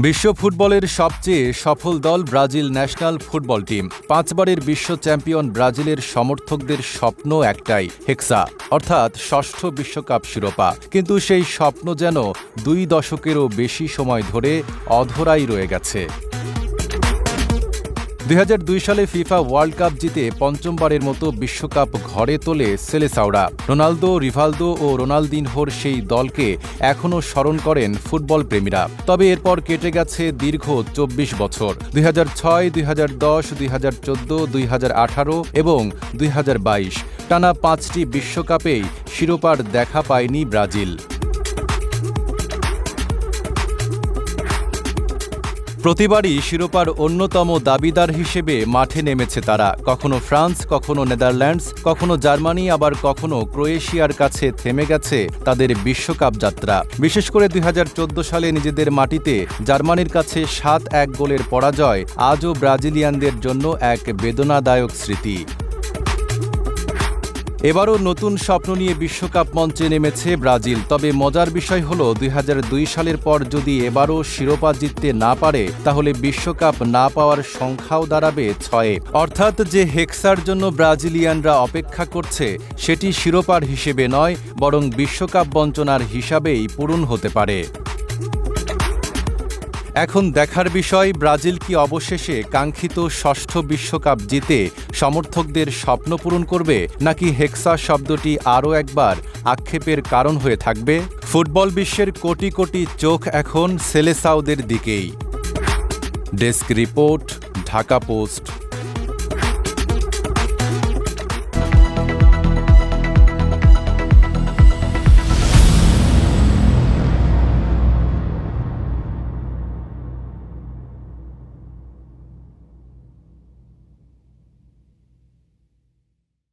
বিশ্ব ফুটবলের সবচেয়ে সফল দল ব্রাজিল ন্যাশনাল ফুটবল টিম। 5 বারের বিশ্ব চ্যাম্পিয়ন ব্রাজিলের সমর্থকদের স্বপ্ন একটাই, হেক্সা অর্থাৎ ষষ্ঠ বিশ্বকাপ শিরোপা। কিন্তু সেই স্বপ্ন যেন 2 দশকেরও বেশি সময় ধরে অধরাই রয়ে গেছে। 2002 সালে ফিফা ওয়ার্ল্ড কাপ জিতে পঞ্চমবারের মতো বিশ্বকাপ ঘরে তোলে সেলেসাওরা। রোনালদো, রিভালদো ও রোনালদিনহোর সেই দলকে এখনও স্মরণ করেন ফুটবল প্রেমীরা। তবে এরপর কেটে গেছে দীর্ঘ 24 বছর। 2006, 2010, 2014, 2018 এবং 2022 টানা 5টি বিশ্বকাপেই শিরোপার দেখা পায়নি ব্রাজিল। প্রতিবারই শিরোপার অন্যতম দাবিদার হিসেবে মাঠে নেমেছে তারা। কখনো ফ্রান্স, কখনো নেদারল্যান্ডস, কখনো জার্মানি, আবার কখনো ক্রোয়েশিয়ার কাছে থেমে গেছে তাদের বিশ্বকাপ যাত্রা। বিশেষ করে 2014 সালে নিজেদের মাটিতে জার্মানির কাছে 7-1 গোলের পরাজয় আজও ব্রাজিলিয়ানদের জন্য এক বেদনাদায়ক স্মৃতি। এবারও নতুন স্বপ্ন নিয়ে বিশ্বকাপ মঞ্চে নেমেছে ব্রাজিল। তবে মজার বিষয় হল 2002 সালের পর যদি এবারও শিরোপা জিততে না পারে, তাহলে বিশ্বকাপ না পাওয়ার সংখ্যাও দাঁড়াবে 6। অর্থাৎ যে হেক্সার জন্য ব্রাজিলিয়ানরা অপেক্ষা করছে, সেটি শিরোপার হিসেবে নয়, বরং বিশ্বকাপ বঞ্চনার হিসাবেই পূরণ হতে পারে। এখন দেখার বিষয়, ব্রাজিল কি অবশেষে কাঙ্ক্ষিত ষষ্ঠ বিশ্বকাপ জিতে সমর্থকদের স্বপ্ন পূরণ করবে, নাকি হেক্সা শব্দটি আরও একবার আক্ষেপের কারণ হয়ে থাকবে? ফুটবল বিশ্বের কোটি কোটি চোখ এখন সেলেসাওদের দিকেই। Desk report, Dhaka post.